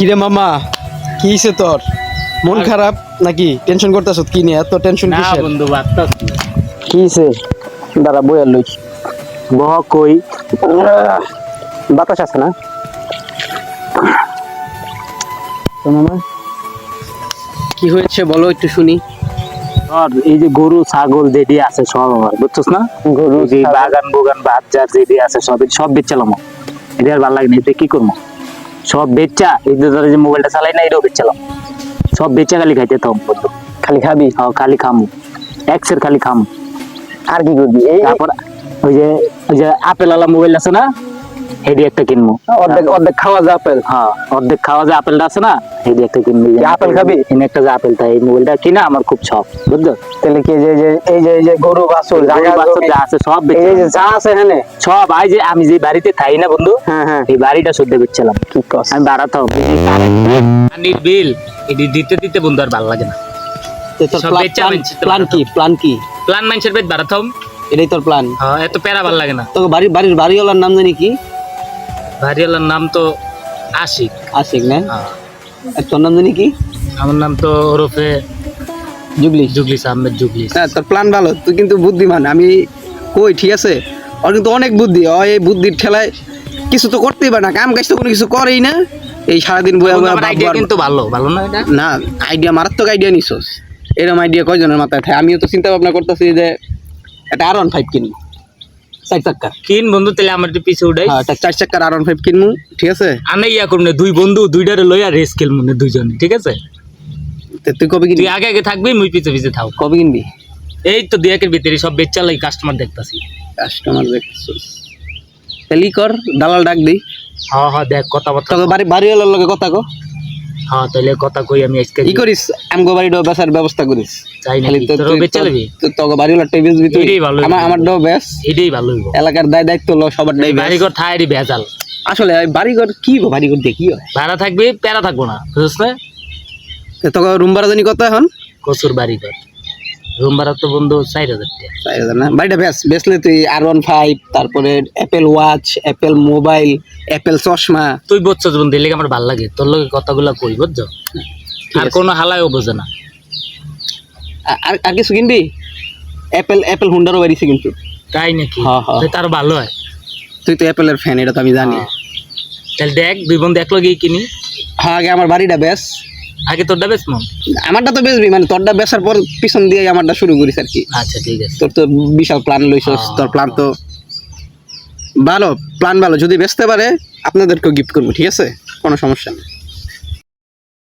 কিরে মামা, কি হইছে তোর? মন খারাপ নাকি? টেনশন করতেছ কি নিয়ে? এত টেনশন না কিসের? বন্ধু বাতাস কি হইছে? দাঁড়া বই আর লই। বহ কই বাতাস আছে না তো মামা? কি হয়েছে বলো একটু শুনি। আর এই যে গরু ছাগল যেটি আছে সব আমার বুঝছস না, গরু যে বাগান বুগান বাজার যেটি আছে সব বেচলাম। এটা আর ভালো লাগে না, এতে কি করবো? সব বেচা এই যে ধরো যে মোবাইলটা চালাই না এটাও বেচলাম, সব বেচা খালি খাইতে থাম বন্ধু। খালি খাবি? হ্যাঁ খালি খামু, এক্সের খালি খামু। আর কি করবি? এই তারপর ওই যে আপেল আলা মোবাইল আছে না, হেডি একটা কিনবো। অর্ধেক অর্ধেক খাওয়া যা আপেল। হ্যাঁ অর্ধেক খাওয়া যে আপেলটা আছে না, হেডি একটা কিনবো। আপেল খাবি? এনে একটা যে আপেল তাই এই মোবাইলটা কিনা আমার খুব শখ বুঝছো। তাহলে কি যে এই যে গরু বাছুর জায়গা জমি যা আছে সব এই যে যা আছে এখানে সব আই যে আমি যে বাড়িতে থাই না বন্ধু, হ্যাঁ হ্যাঁ এই বাড়িটা শুদ্ধ বেচছিলাম। কি কস? আমি বাড়াতাম পানির বিল এটি দিতে দিতে বন্ধু আর ভালো লাগে না। তোর সব বেচা বেচি তো প্ল্যান কি? প্ল্যান কি? প্ল্যান মানুষের বেদ বাড়াতাম, এটাই তোর প্ল্যান? হ্যাঁ এত প্যারা ভালো লাগে না। তো বাড়িওয়ালার নাম জানি কি? ভারিয়ালার নাম তো আশিক। আশিক না? হ্যাঁ। আর তোর নাম জানি কি? আমার নাম তো ওরফে জুগলি। জুগলিস আহমেদ জুগলিস। হ্যাঁ তোর প্ল্যান ভালো, তুই কিন্তু বুদ্ধিমান। আমি কই ঠিক আছে, ওর কিন্তু অনেক বুদ্ধি। ও এই বুদ্ধির ঠেলায় কিছু তো করতেই পারে না, কাম কাজ তো কোনো কিছু করেই না। এই সারাদিন বইয়া বইয়া আইডিয়া কিন্তু ভালো ভালো না এটা? না, আইডিয়া মারাত্মক আইডিয়া নিছস। এরকম আইডিয়া কয়জনের মাথায় থাকে? আমিও তো চিন্তা ভাবনা করতেছি যে একটা R15 কিনবো, 4 চাক্কা। কিন বন্ধু তাহলে আমার একটু পিছে উঠাই। হ্যাঁ, একটা 4 চাক্কার R15 কিনবো, ঠিক আছে? আমি ইয়া করব না, দুই বন্ধু দুইটারে লইয়া রেস খেলবো না দুইজনে, ঠিক আছে? তুই কবে কিনবি? তুই আগে আগে থাকবি, মুই পিছে পিছে থাক। কবে কিনবি? এই তো দুই একের ভিতরে সব বেচা লাই কাস্টমার দেখতাছি। কাস্টমার দেখছস? তাহলে ই কর, দালাল ডাক দিই। হ্যাঁ হ্যাঁ দেখ কথাবার্তা। তোকে বাড়িওয়ালার লগে কথা কো। হ্যাঁ তাহলে কথা কই আমি আজকে ই করিস, আমগো বাড়িটাও বেচার ব্যবস্থা করিস। চাই না খালি তোর বেচা লবি, তোকে বাড়িওয়ালারটাই বেচবি তুই? এটাই ভালো। আমারটাও বেচ। এটাই ভালো হইব। এলাকার দায়িত্ব লো, সবার দায় বেচ। বাড়িঘর থাইরি ভেজাল। আসলে বাড়িঘর কি গো, বাড়িঘর দিয়ে কি হয়? ভাড়া থাকবি, প্যারা থাকবো না, বুঝছ না? তোকে রুম ভাড়া জানি কত এখন? কচুর বাড়িঘর রুম ভাড়া তো বন্ধু 4000 টাকা। 4000 না? বাড়িটা বেচলে তুই R15, তারপরে Apple watch, Apple mobile, Apple চশমা। তুই বুঝছস বন্ধু, এর লেগে আমার ভালো লাগে তোর লগে কথাগুলা কই, বুঝছো? আর কোনো হালায়ও বোঝে না। আর কিছু কিনবি? অ্যাপেল হুন্ডারও বাড়িছে কিন্তু। তাই নাকি? হ্যাঁ, হ্যাঁ। তার ভালো হয়। তুই তো অ্যাপেলের ফ্যান, এটা তো আমি জানি। তাহলে দেখ দুই বন্ধু এক লগেই কিনি। হ্যাঁ, আগে আমার বাড়িটা বেচ। আগে তোরটা বেশ মন। আমারটা তো বেচবি, মানে তোরটা বেচার পর পিছন দিয়ে আমারটা শুরু করিস আর কি। আচ্ছা ঠিক আছে। তোর তো বিশাল প্ল্যান লইছস। তোর প্ল্যান তো ভালো, প্ল্যান ভালো। যদি বেচতে পারে আপনাদেরকেও গিফট করবো, ঠিক আছে? কোনো সমস্যা নেই।